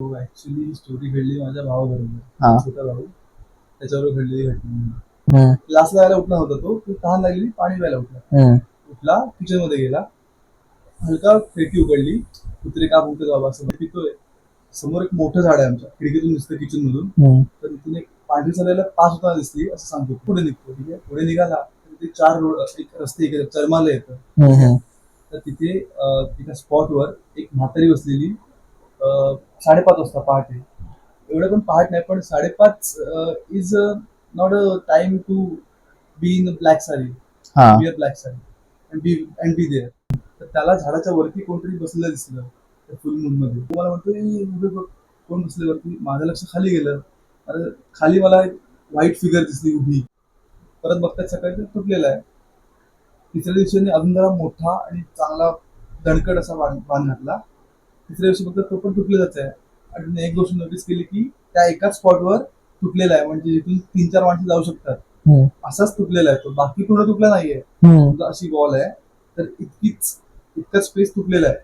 हो, actually story घडली माझ्या भावाबरोबर. हां. छोटा भाऊ. त्याच्याबरोबर घडलेली घटना. हं. क्लासला जायला उठला होता तो. तहान लागली, पाणी प्यायला उठला. हं. उठला, किचनमध्ये गेला. हलका खिडकी उघडली. कुत्रे का भुंकतात बाबा असं पितोय. समोर एक मोठं झाड आहे आमच्या. खिडकीतून दिसतं किचनमधून. हं. तर तिथून एक पांढरी चालायला पाच होताना दिसली असं सांगतो. पुढे निघतो. ठीक आहे. पुढे निघाला. तर ते 4 रोड एक रस्ते इकडे चरमाला येतं. हं. हं. तर तिथे एका स्पॉटवर एक म्हातारी बसलेली 5:30 वाजता पहाटे. एवढं पण पहाट नाही पण 5:30 is not a time to be in black sari, हां. Wear black sari and be there. तर त्याला झाडाच्या वरती कोणतरी बसलेलं दिसलं त्या फुल मून मध्ये. तो मला म्हणतोय उभे बघ कोण बसले वरती. माझं लक्ष खाली गेलं. अरे खाली मला एक व्हाईट फिगर दिसली उभी. परत बघतात सकाळी तो तुटलेला आहे. तिसऱ्या दिवशी अजून जरा मोठा आणि चांगला दणकट असा बांध घातला. तिसऱ्या दिवशी फक्त तो पण तुटलेलाच आहे. आणि एक गोष्ट नोटीस केली की त्या एकाच स्पॉटवर तुटलेला आहे. म्हणजे जिथून 3-4 माणसं जाऊ शकतात हं. असाच तुटलेला आहे तो. बाकी पूर्ण तुटला नाहीये. हं. समजा अशी वॉल आहे तर इतकाच स्पेस तुटलेला आहे.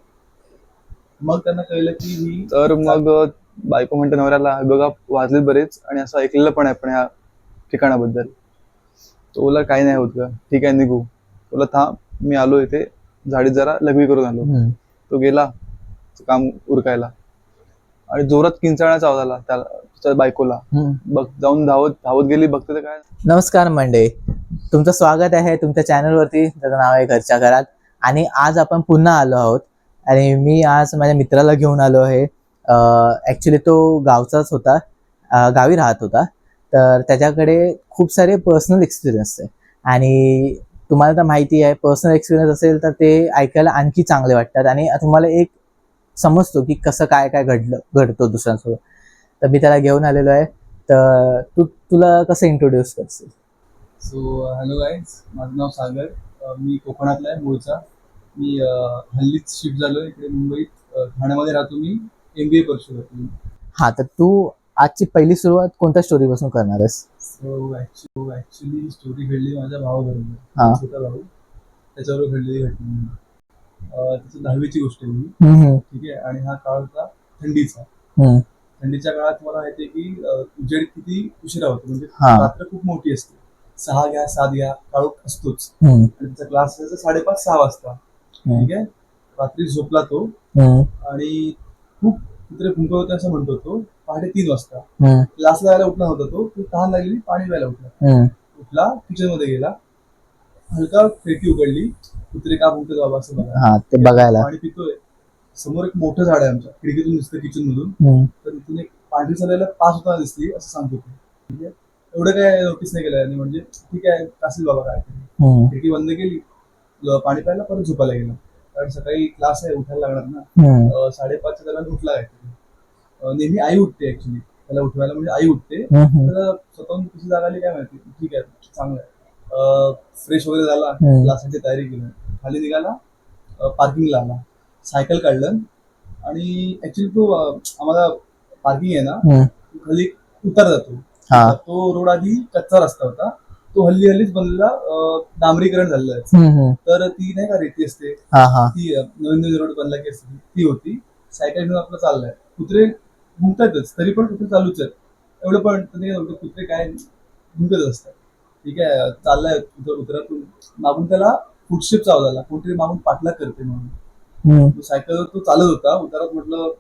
मग त्यांना कळलं की ही तर मग बायको म्हणते नवऱ्याला, बघा वाजले बरेच आणि असं ऐकलेलं पण आहे पण ह्या ठिकाणाबद्दल. तो बोला काही नाही होत का, ठीक आहे निघू. बोला थांब, मी आलो इथे झाडीत जरा लघवी करून आलो. हं. तो गेला काम उरकायला आणि जोरात किंचाळण्याचा आवाज आला त्याच्या बायकोला. हं. बघ जाऊन धावत धावत गेली, बघते तर काय नमस्कार मंडळी, तुमचं स्वागत आहे तुमच्या चॅनलवरती ज्याचं नाव आहे घरच्या घरात. आणि आज आपण पुन्हा आलो आहोत आणि मी आज माझ्या मित्राला घेऊन आलो आहे. ॲक्च्युली तो गावचाच होता, गावी राहत होता. तर त्याच्याकडे खूप सारे पर्सनल एक्सपिरियन्स आहे आणि तुम्हाला तर माहिती आहे पर्सनल एक्सपिरियन्स असेल तर ते ऐकायला आणखी चांगले वाटतात आणि तुम्हाला एक समजतो की कसं काय काय घडतो दुसऱ्यांसोबत. तर मी त्याला घेऊन आलेलो आहे. तर तुला कसं इंट्रोड्यूस करशील? सो हॅलो गाईज, माझं नाव सागर. मी कोकणातला आहे मूळचा. मी हल्लीच शिफ्ट झालोय इकडे मुंबईत. ठाण्यामध्ये राहतो मी. MBA परस्यू करतो मी. हा, तर तू आजची पहिली सुरुवात कोणत्या स्टोरी पासून करणार आहेस? सो ऍक्च्युली स्टोरी घडली माझ्या भावाबरोबर. हा. छोटा भाऊ. त्याच्याबरोबर घडलेली घटना. त्याची 10वीची गोष्ट आहे ही. हम्म. ठीक आहे. आणि हा काळ होता थंडीचा. हम्म. थंडीच्या काळात मला माहिती आहे की उजेड किती उशिरा होतो. म्हणजे हा. रात्र खूप मोठी असते. 6 घ्या 7 घ्या काळोख असतोच. हम्म. आणि त्याचा क्लास असायचा 5:30-6 वाजता. ठीक आहे. रात्री झोपला तो हम्म. आणि खूप कुत्रे भुंकत होते असं म्हणतो तो. पहाटे 3 वाजता हम्म. क्लासला जायला उठला होता तो. तहान लागली, पाणी प्यायला उठला. हम्म. उठला, किचनमध्ये गेला. हलका खिडकी उघडली. कुत्रे का भुंकतात बाबा असं बघा. हा, ते बघायला. पाणी पितोय. समोर एक मोठं झाड आहे आमच्या. खिडकीतून दिसतं किचन मधून. हम्म. तर तिथून एक पांढरी चालायला पाच होताना दिसली असं सांगतो तो. ठीक आहे. एवढं काय नोटीस नाही केलं आणि म्हणजे ठीक आहे असेल बाबा काय. हम्म. खिडकी बंद केली. पाणी प्यायला परत झोपायला गेला. कारण सकाळी क्लास आहे उठायला लागणार ना. हम्म. 5:30च्या दरम्यान उठला काहीतरी. नेहमी आई उठते ऍक्च्युली त्याला उठवायला. म्हणजे आई उठते. हम्म. तर स्वतःहून कशी जाग आली काय माहिती. ठीक आहे चांगलं आहे. फ्रेश वगैरे झाला. हम्म. क्लाससाठी तयारी केली. खाली निघाला. पार्किंगला आला. सायकल काढलं आणि ऍक्च्युली तो आम्हाला पार्किंग आहे ना हम्म. खाली उतार जातो. हा. तो रोड आधी कच्चा रस्ता होता. तो हल्लीच बनलेला डांबरीकरण झालेला आहे. हम्म. तर ती नाही का रेती असते हा. हा. ती नवीन रोड बनला की असते ती होती. सायकल घेऊन आपलं चाललंय. कुत्रे भुंकतातच तरी पण कुत्रे चालूच आहेत. एवढं पण कुत्रे काय भुंकत असतात. ठीक आहे. चाललाय उतरातून मागून त्याला फुटस्टेपचा आवाज आला. कोणतरी मागून पाठलाग करते म्हणून. हम्म. सायकलवर तो चालत होता. उतारात म्हटलं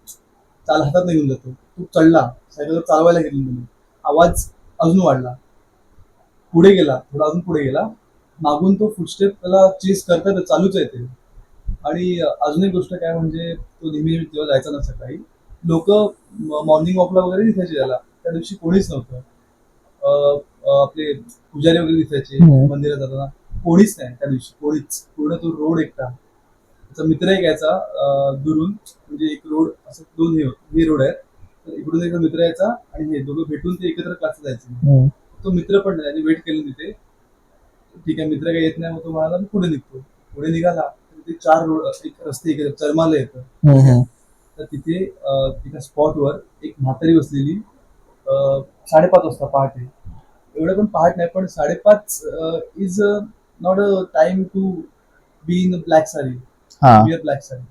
चाल हातात नाही घेऊन जातो. तो चढला. सायकलवर चालवायला गेली म्हणून आवाज अजून वाढला. पुढे गेला. थोडा अजून पुढे गेला. मागून तो फुटस्टेप त्याला चेस करतात चालूच आहे ते. आणि अजून एक गोष्ट काय म्हणजे तो नेहमी जेव्हा जायचा ना सकाळी लोक मॉर्निंग वॉकला वगैरे दिसायचे त्याला. त्या दिवशी कोणीच नव्हतं. आपले पुजारी वगैरे दिसायचे मंदिरात जाताना. कोणीच नाही त्या दिवशी. कोणीच. पूर्ण तो रोड एकटा. त्याचा मित्र एक यायचा दुरून. म्हणजे एक रोड असं दोन हे रोड आहेत. तर इकडून एक मित्र यायचा आणि हे दोघं भेटून ते एकत्र क्लासला जायचे. तो मित्र पण नाही. वेट केलं तिथे. ठीक आहे मित्र काही येत नाही. मग तो म्हणाला मी पुढे निघतो. पुढे निघाला. ते 4 रोड एक रस्ते इकडे चरमाला येतं. तर तिथे एका स्पॉटवर एक म्हातारी बसलेली 5:30 वाजता पहाटे. एवढं पण पहाट नाही पण 5:30 is not a time to be in black sari, wear black sari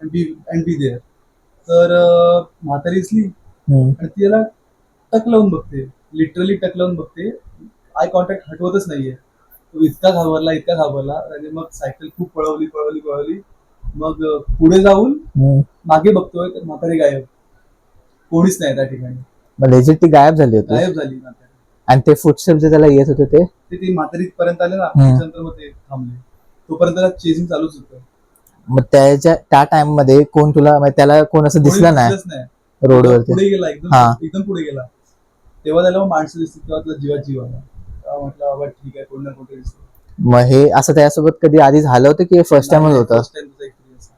and be there. तर म्हातारी दिसली हम्म. आणि ती त्याला टक लावून बघते, लिटरली टक लावून बघते, आय कॉन्टॅक्ट हटवतच नाहीये. तो इतका घाबरला आणि मग सायकल खूप पळवली. मग पुढे जाऊन हम्म. मागे बघतोय तर म्हातारी गायब, कोणीच नाही त्या ठिकाणी, मग लेजिट ती गायब झाली होती. गायब झाली म्हातारी. आणि ते फुटस्टेप जे त्याला येत होते ते ते म्हातारी पर्यंत आले ना, हम्म. त्याच्यानंतर मग ते थांबले. तोपर्यंत चेजिंग चालूच होतं. मग त्या टाइम मध्ये कोण तुला म्हणजे त्याला कोण असं दिसलं नाही दिसलंच नाही. रोडवरती. पुढे गेला हा. एकदम पुढे गेला. तेव्हा त्याला मग माणसं दिसली, तेव्हा त्याला जीवात जीव आला. तेव्हा म्हटलं बाबा ठीक आहे, कोण ना कोणतरी दिसतं. मग हे असं त्याच्यासोबत कधी आधी झालं होतं की फर्स्ट टाइमच होतं? First time experience.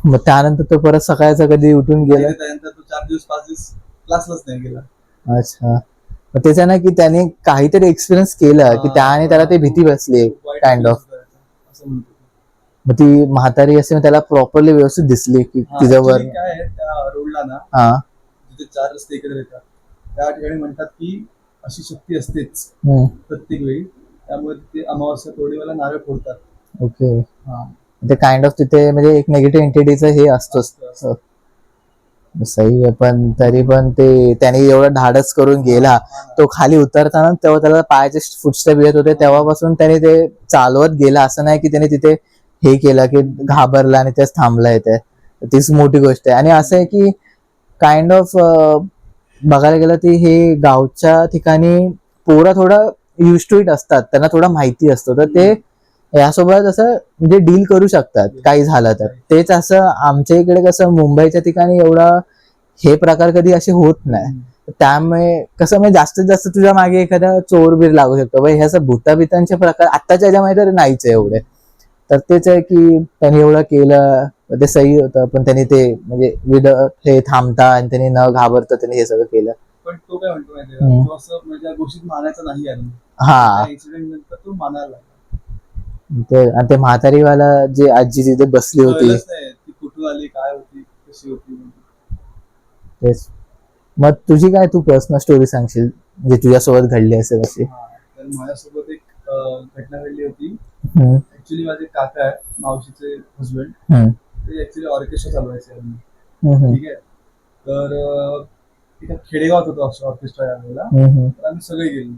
मग त्यानंतर तो परत सकाळचा कधी उठून गेला? त्यानंतर तो 4 दिवस 5 दिवस क्लासलाच नाही गेला. अच्छा. मग त्याच्या ना की त्याने काहीतरी एक्सपिरियन्स केलं की त्याने त्याला ते भीती बसली खूप वाईट काइंड ऑफ. experience होता असं म्हणतो. मग ती म्हातारी असे मग त्याला प्रॉपरली व्यवस्थित दिसली की हा, तिच्यावर. actually काय आहे त्या रोडला ना, हा. जिथे 4 रस्ते एकत्र येतात त्या ठिकाणी म्हणतात की अशी शक्ती असतेच हम्म. प्रत्येक वेळी. त्यामुळे तिथे अमावस्या पौर्णिमेला नारळ फोडतात. ओके. हा, ते काइंड ऑफ तिथे म्हणजे एक निगेटिव्ह एंटिटीचं हे असतोच. असतं. सही आहे. पण तरी पण ते त्याने एवढं धाडस करून गेला. तो खाली उतरताना तेव्हा त्याला पायाचे फुटस्टेप येत होते, तेव्हापासून त्याने ते चालवत गेला. असं नाही की त्याने तिथे हे केलं की घाबरला आणि तेच थांबला येते. तीच मोठी गोष्ट आहे. आणि असं आहे की काइंड ऑफ बघायला गेलं ती हे गावच्या ठिकाणी पोरं थोडं युज टू इट असतात, त्यांना थोडं माहिती असतं, तर ते यासोबत असं म्हणजे डील करू शकतात काही झालं तर. तेच असं आमच्या इकडे कसं मुंबईच्या ठिकाणी एवढा हे प्रकार कधी असे होत नाही. त्यामुळे कसं म्हणजे जास्तीत जास्त तुझ्या मागे एखादा चोर बीर लागू शकतो. हे असं भूताबितांचे प्रकार आत्ताच्या ह्याच्यामध्ये तर नाहीच आहे एवढे. तर तेच आहे की त्यांनी एवढं केलं ते सही होतं, पण त्यांनी ते म्हणजे विद हे थांबता आणि त्यांनी न घाबरता त्यांनी हे सगळं केलं. पण तो काय म्हणतो माहितीये हम्म. का, तो असं म्हणजे या गोष्टीत मानायचा नाही आला. हा. इन्सिडेंट नंतर तो मानायला लागला. आणि ते म्हातारीवाला जे आजी तिथे बसली होती कळलंच नाही ती कुठून आली, काय होती, कशी होती. तेच. मग तुझी काय तू पर्सनल स्टोरी सांगशील जे तुझ्यासोबत घडली असेल अशी? हा, तर माझ्यासोबत एक घटना घडली होती. हम्म. ऍक्च्युली माझे काका आहे, मावशीचे हजबंड, हम्म. ते ऍक्च्युली ऑर्केस्ट्रा चालवायचे आम्ही. हम्म. ठीक आहे. तर एका खेडेगावात होतो ऑर्केस्ट्रा यावेळेला. हम्म. तर आम्ही सगळे गेलो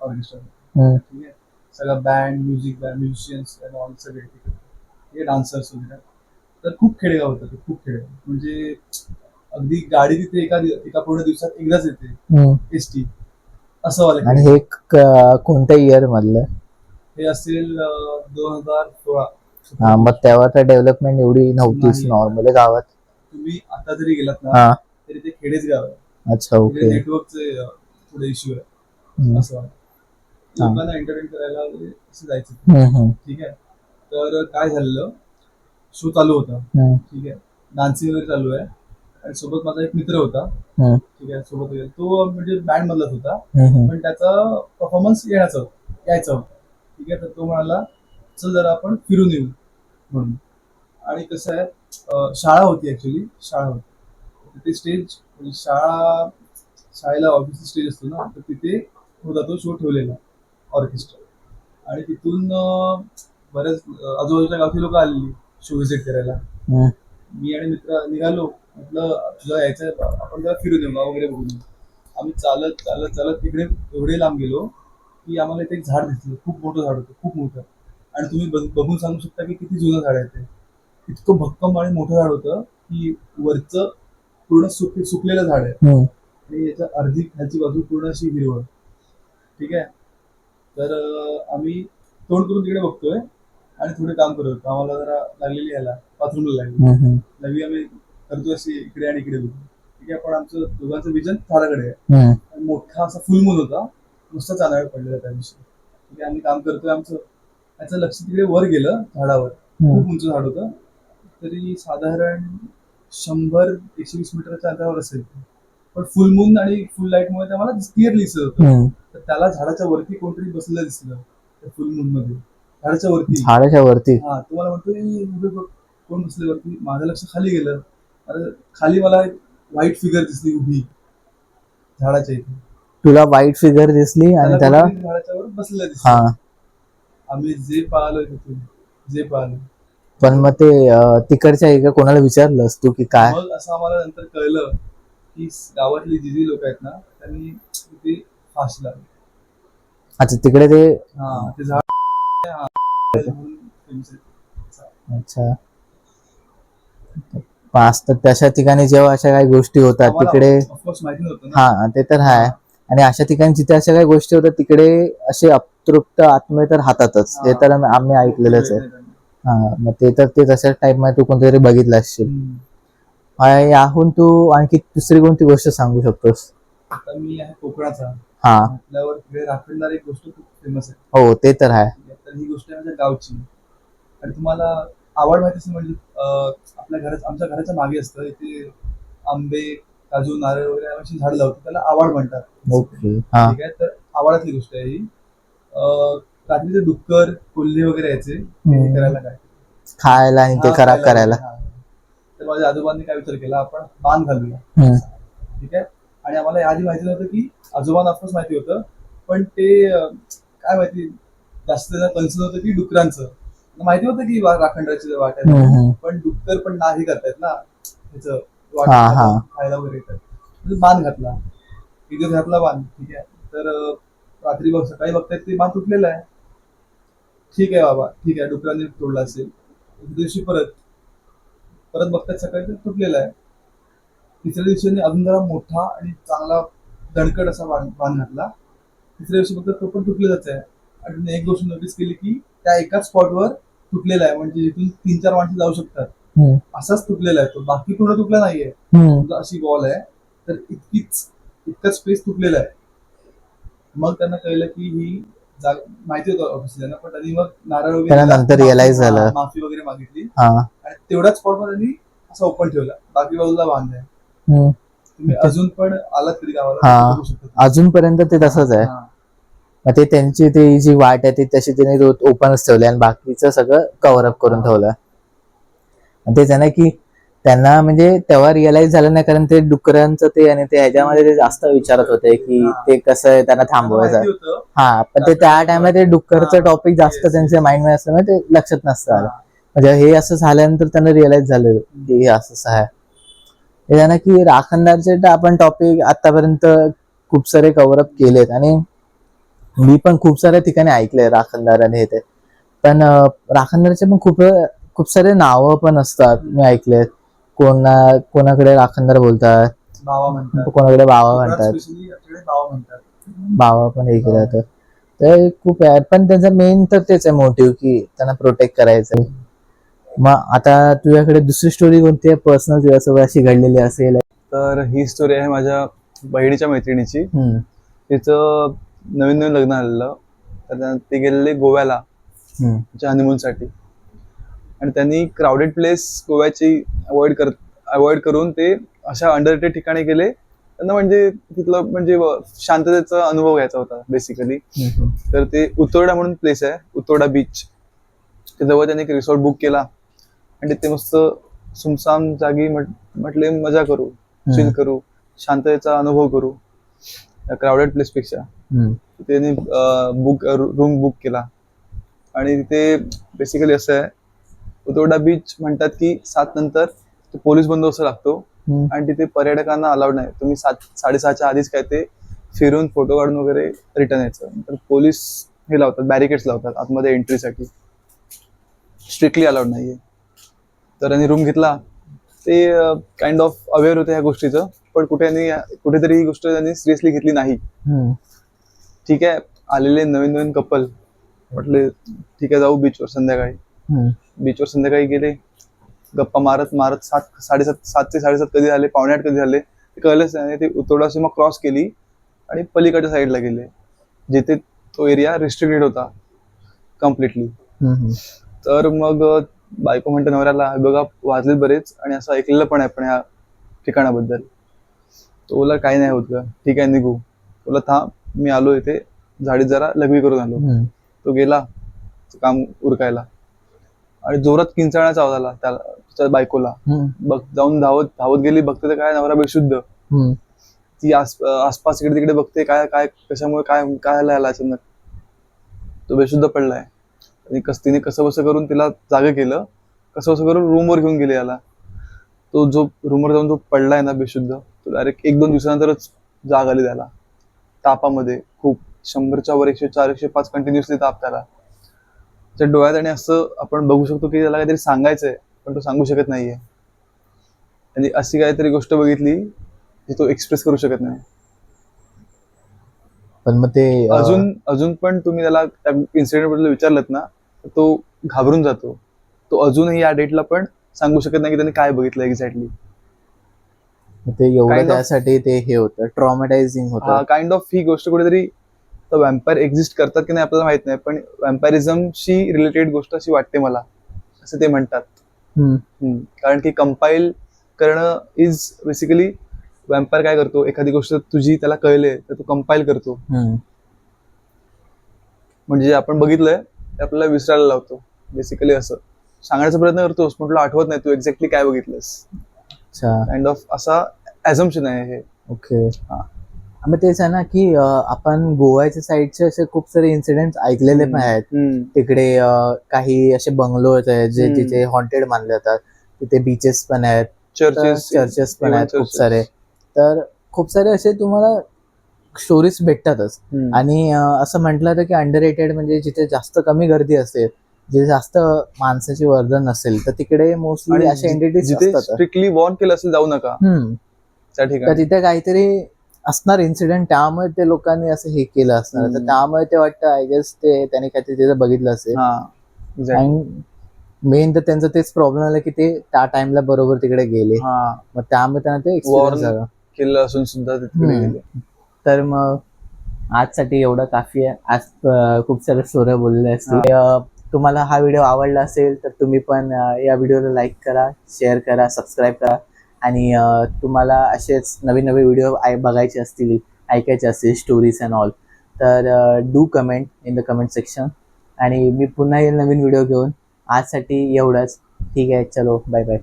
ऑर्केस्ट्रा. हम्म. ठीक आहे. सगळा बँड म्युझिशियन्स सगळे तिकडे. ठीक आहे, डान्सर्स वगैरे. तर खूप खेडेगाव होतं ते, खूप खेडेगाव. म्हणजे अगदी गाडी तिथे एका पूर्ण दिवसात एकदाच येते हम्म. एसटी, असं वाला आणि खेडेगाव. हे कोणत्या इयर मधलं? हे असेल 2016. हा, मग तेव्हा तर डेव्हलपमेंट एवढी नव्हतीच नाही. नॉर्मल गावात. तुम्ही आता जरी गेलात ना, हा. तरी ते खेडेच गाव आहे. अच्छा. ओके. नेटवर्कचे थोडे इश्यू आहे हम्म. असं वाटतं. लोकांना एंटरटेन करायला वगैरे असं जायचं. हम्म. ठीक आहे. तर काय झालेलं, शो चालू होता. हम्म. ठीक आहे. डान्सिंग वगैरे चालू आहे आणि सोबत माझा एक मित्र होता. हम्म. ठीक आहे. सोबत वगैरे तो म्हणजे बँड मधलाच होता, हम्म. पण त्याचा परफॉर्मन्स यायचा होता. ठीक आहे. तर तो म्हणाला चल जरा आपण फिरून येऊ म्हणून. आणि कसं आहे, शाळा होती ऍक्च्युली, शाळा होती तिथे स्टेज, म्हणजे शाळेला ऑफिसचा स्टेज असतो ना, तर तिथे होता तो शो ठेवलेला ऑर्केस्ट्रा. आणि तिथून बऱ्याच आजूबाजूच्या गावची लोक आलेली शो व्हिजिट करायला. हम्म. मी आणि मित्र निघालो, म्हटलं तुला यायचं आपण जरा फिरून येऊ, गाव वगैरे बघून येऊ. आम्ही चालत चालत चालत तिकडे एवढे लांब गेलो की आम्हाला इथे एक झाड दिसलं, खूप मोठं झाड होतं, खूप मोठं. आणि तुम्ही बघून सांगू शकता की किती जुनं झाड आहे ते. इतकं भक्कम आणि मोठं झाड होतं की वरचं पूर्ण सुकलेलं झाड आहे हम्म. आणि याच्या अर्धी खालची बाजू पूर्ण अशी हिरवळ. ठीक आहे. तर आम्ही तोंड करून तिकडे बघतोय आणि थोडे काम करत होतो. आम्हाला जरा लागलेली याला बाथरूमला लागली. हम्म. नवी आम्ही करतोय अशी इकडे आणि इकडे बघू. ठीक आहे. पण आमचं दोघांचं विजन झाडाकडे आहे. हम्म. आणि मोठा असा फुलमून होता, नुसता चांदण्या पडलेला त्या दिवशी. ठीक आहे. आम्ही काम करतोय आमचं, त्याचं लक्ष तिकडे वर गेलं झाडावर. खूप उंच झाड होतं, तरी साधारण 100-120 मीटरच्या अंतरावर असेल. पण फुल मून आणि फुल लाईटमुळे ते मला क्लिअरली दिसत होतं. तर त्याला झाडाच्या वरती कोणतरी बसलेलं दिसलं त्या फुल मून मध्ये, झाडाच्या वरती. झाडाच्या वरती? हा. तुम्हाला म्हणतोय उभे बघ कोण बसले वरती. माझं लक्ष खाली गेलं. अरे खाली मला एक व्हाईट फिगर दिसली उभी झाडाच्या इथे. तुला व्हाईट फिगर दिसली आणि त्याला झाडाच्या वर बसलेलं दिसलं. हा. आम्ही जे पाहिलं तिथून, जे पाहिलं पण मग ते तिकडच्या एका कोणाला विचारलंस तू की काय? मग असं आम्हाला नंतर कळलं की गावातली जी लोक आहेत ना त्यांनी तिथे फाशी लावली. अच्छा, तिकडे ते हा ते झाड म्हणून famous आहे. अच्छा पाच तर तशा ठिकाणी जेव्हा अशा काही गोष्टी होतात आम्हाला तिकडे ऑफकोर्स माहिती नव्हतं ना. हा ते तर आहे. आणि अशा ठिकाणी जिथे अशा काही गोष्टी होतात तिकडे असे अतृप्त आत्मे तर राहतातच, हे तर आम्ही ऐकलेलंच आहे. हा मग ते तर ते तशाच टाईप मध्ये तू कोणतरी बघितलं असशील. याहून तू आणखी दुसरी कोणती गोष्ट सांगू शकतोस? आता मी आहे कोकणाचा हा म्हटल्यावर तिकडे राखणदार एक गोष्ट खूप फेमस आहे. हो ते तर आहे. तर ही गोष्ट आहे माझ्या गावची. आणि तुम्हाला आवड माहिती असेल म्हणजे आपल्या घरात आमच्या घराच्या मागे असतं इथे आंबे काजू नारळ वगैरे अशी झाड लावतो त्याला आवड म्हणतात. ओके हा ठीक आहे तर आवडातली गोष्ट आहे ही. रात्रीचे डुक्कर कोल्हे वगैरे यायचे हे करायला काय खायला आणि ते हा, खराब खायला करायला. वगैरे, हा. तर माझ्या आजोबांनी काय विचार केला आपण बाण घालूया. हम्म. ठीक आहे. आणि आम्हाला याआधी माहिती नव्हतं की आजोबांना ऑफकोर्स माहिती होतं पण ते काय माहिती जास्त कन्सर्न होतं की डुकरांचं. माहिती होतं की राखणदाराची वाट आहे पण डुक्कर पण नाही करतायत ना त्याचं वाट खायला वगैरे येतात. बाण घातला तिथे घातला बाण. ठीक आहे. तर रात्री सकाळी बघतायत ते बाण तुटलेला आहे. ठीक आहे बाबा ठीक आहे डुकरांनी तोडला असेल. दुसऱ्या दिवशी परत परत बघतायत सकाळी तर तुटलेला आहे. तिसऱ्या दिवशी अजून जरा मोठा आणि चांगला दणकट असा बाण घातला. तिसऱ्या दिवशी फक्त तो पण तुटलेलाच आहे. आणि एक गोष्ट नोटीस केली की त्या एकाच स्पॉटवर तुटलेला आहे म्हणजे जिथून 3-4 माणसं जाऊ शकतात असाच तुटलेला आहे तो. बाकी पूर्ण तुटला नाहीये. अशी वॉल आहे तर इतकाच स्पेस तुटलेला आहे. मग त्यांना कळलं की ही माहिती होतं ऑफिसला पण त्यांनी मग नारळ वगैरे नंतर रिअलाइज झालं, माफी वगैरे मागितली आणि तेवढ्याच स्पॉटवर त्यांनी असं ओपन ठेवला. बाकी बाजूला बांधलाय. तुम्ही अजून पण आलात तरी गावाला बघू शकता. अजूनपर्यंत ते तसंच आहे. मग ते त्यांची ती जी वाट आहे ती तशी त्यांनी ओपनच ठेवली आणि बाकीचं सगळं कव्हर अप करून ठेवलं. तेच आहे ना की त्यांना म्हणजे तेव्हा रिअलाइज झालं नाही कारण ते डुकरांचं ते आणि ते ह्याच्यामध्ये ते जास्त विचारत होते की ते कसं आहे त्यांना थांबवायचं. हा पण ते त्या टाइमला ते डुक्करचं टॉपिक जास्त त्यांच्या माइंड मध्ये असल्यामुळे ते लक्षात नसतं आलं. म्हणजे हे असं झाल्यानंतर त्यांना रिअलाइज झालं की हे असंच आहे. हे आहे ना की राखणदारचे आपण टॉपिक आतापर्यंत खूप सारे कव्हर अप केलेत आणि मी पण खूप साऱ्या ठिकाणी ऐकलंय राखणदार आणि हे ते. पण राखणदारचे पण खूप सारे नावं पण असतात मी ऐकलेत. कोणाकडे राखणदार बोलतात, कोणाकडे बाबा म्हणतात. बाबा पण हे केलं जातं. तर खूप आहे पण त्यांचं मेन तर तेच आहे मोटिव्ह की त्यांना प्रोटेक्ट करायचं. मग आता तुझ्याकडे दुसरी स्टोरी कोणती आहे पर्सनल तुझ्यासोबत अशी घडलेली असेल? तर ही स्टोरी आहे माझ्या बहिणीच्या मैत्रिणीची. तिचं नवीन नवीन लग्न आलेलं तर ते गेलेले गोव्याला हनीमूनसाठी आणि त्यांनी क्राऊडेड प्लेस गोव्याची अवॉइड करून ते अशा अंडररेटेड ठिकाणी गेले. त्यांना म्हणजे तिथलं म्हणजे शांततेचा अनुभव घ्यायचा होता बेसिकली. तर ते उतोर्डा म्हणून प्लेस आहे, उतोर्डा बीच. ते जवळ त्यांनी एक रिसॉर्ट बुक केला आणि तिथे मस्त सुमसाम जागी म्हटले मजा करू, चिल करू, शांततेचा अनुभव करू क्राऊडेड प्लेस पेक्षा. त्यांनी रूम बुक केला आणि तिथे बेसिकली असं आहे उतोर्डा बीच म्हणतात की 7 नंतर पोलीस बंदोबस्त लागतो आणि तिथे पर्यटकांना अलाउड नाही. तुम्ही 7-6:30च्या आधीच काय ते फिरून फोटो काढून वगैरे रिटर्न यायचं. तर पोलीस हे लावतात, बॅरिकेड्स लावतात आतमध्ये एंट्रीसाठी. स्ट्रिक्टली अलाउड नाहीये. तर त्यांनी रूम घेतला. ते काइंड ऑफ अवेअर होते ह्या गोष्टीचं पण कुठेतरी ही गोष्ट त्यांनी सिरियसली घेतली नाही. ठीक आहे आलेले नवीन कपल म्हटले ठीक आहे जाऊ बीचवर संध्याकाळी. बीचवर संध्याकाळी गेले. गप्पा मारत 7 ते 7:30 कधी झाले, 7:45 कधी झाले ते कळलंच नाही. ते उतोर्डा सीमा क्रॉस केली आणि पलीकडच्या साईडला गेले जिथे तो एरिया रिस्ट्रिक्टेड होता कम्प्लिटली. तर मग बायको म्हणते नवऱ्याला बघा वाजले बरेच आणि असं ऐकलेलं पण आहे पण ह्या ठिकाणाबद्दल. तो बोला काही नाही होत का, ठीक आहे निघू. बोला थांब मी आलो इथे झाडीत जरा लघवी करून आलो. तो गेला काम उरकायला आणि जोरात किंचाळण्याचा आवाज आला त्याच्या बायकोला. बघ जाऊन धावत गेली. बघते तर काय नवरा बेशुद्ध. ती आसपास इकडे तिकडे बघते काय काय कशामुळे काय आला अचानक. तो बेशुद्ध पडलाय आणि तिने कसं बसं करून तिला जागे केलं कसं कसं करून रूमवर घेऊन गेले याला. तो जो रूमवर जाऊन जो पडलाय ना बेशुद्ध, तो डायरेक्ट 1-2 दिवसानंतरच जाग आली त्याला. तापामध्ये खूप 100च्या वर 104 105 कंटिन्युअसली ताप त्याला. त्याच्या डोळ्यात आणि असं आपण बघू शकतो की त्याला काहीतरी सांगायचंय पण तो सांगू शकत नाहीये. आणि अशी काहीतरी गोष्ट बघितली जी तो एक्सप्रेस करू शकत नाही. पण मग ते अजून पण तुम्ही त्याला त्या इन्सिडेंट बद्दल विचारलं ना तर तो घाबरून जातो. तो अजूनही या डेटला पण सांगू शकत नाही की त्याने काय बघितलं एक्झॅक्टली. ते एवढं kind of- त्यासाठी ते हे होतं, ट्रॉमॅटायझिंग होतं. काइंड ऑफ ही गोष्ट कुठेतरी व्हॅम्पायर एक्झिस्ट करतात की नाही आपल्याला माहित नाही, पण व्हॅम्पायरिझमशी रिलेटेड गोष्ट अशी वाटते मला, असं ते म्हणतात. कारण की कंपाईल करणं इज बेसिकली व्हॅम्पायर काय करतो, एखादी गोष्ट तुझी त्याला कळले तर तो कंपाईल करतो. म्हणजे जे आपण बघितलंय ते आपल्याला विसरायला लावतो. बेसिकली असं सांगण्याचा प्रयत्न करतोस पण तुला आठवत नाही तू एक्झॅक्टली काय बघितलंस. अच्छा, काइंड ऑफ असा ॲझम्पशन आहे हे. ओके. हा. मग तेच आहे ना की आपण गोव्याच्या साईडचे असे खूप सारे इन्सिडेंट्स ऐकलेले पण आहेत. तिकडे काही असे बंगलोज आहेत जे हम्म. जिथे हॉन्टेड मानले जातात. तिथे बीचेस पण आहेत, चर्चेस पण आहेत खूप सारे. तर खूप सारे असे तुम्हाला स्टोरीज भेटतातच. आणि असं म्हटलं तर की अंडररेटेड म्हणजे जिथे जास्त कमी गर्दी असेल, जिथे जास्त माणसाची वर्दळ नसेल, तर तिकडे मोस्टली अशा एंटिटीज जिथे असतात. स्ट्रिक्टली वॉर्न केलं असेल जाऊ नका त्या तर ठिकाणी. तिथे काहीतरी असणार इन्सिडेंट, त्यामुळे ते लोकांनी असं हे केलं असणार. तर त्यामुळे ते वाटतं आय गेस ते त्यांनी काहीतरी तिथे बघितलं असेल. आणि मेन तर त्यांचं तेच प्रॉब्लेम आला की ते त्या टाइमला बरोबर तिकडे गेले. मग त्यामुळे त्यांना ते एक्सपिरियन्स झाला. केलं असून सुद्धा ते तिकडे गेले. तर मग आजसाठी एवढं काफी आहे. आज खूप साऱ्या स्टोऱ्या बोललेल्या असतील. तुम्हाला हा व्हिडिओ आवडला असेल तर तुम्ही पण या व्हिडिओला लाईक करा, शेअर करा, सबस्क्राईब करा. आणि तुम्हाला असेच नवीन नवीन व्हिडिओ बघायचे असतील, ऐकायचे असतील, स्टोरीज अँड ऑल, तर do comment in the comment section. आणि मी पुन्हा येईल नवीन व्हिडिओ घेऊन. आजसाठी एवढंच. ठीक आहे, चलो बाय बाय.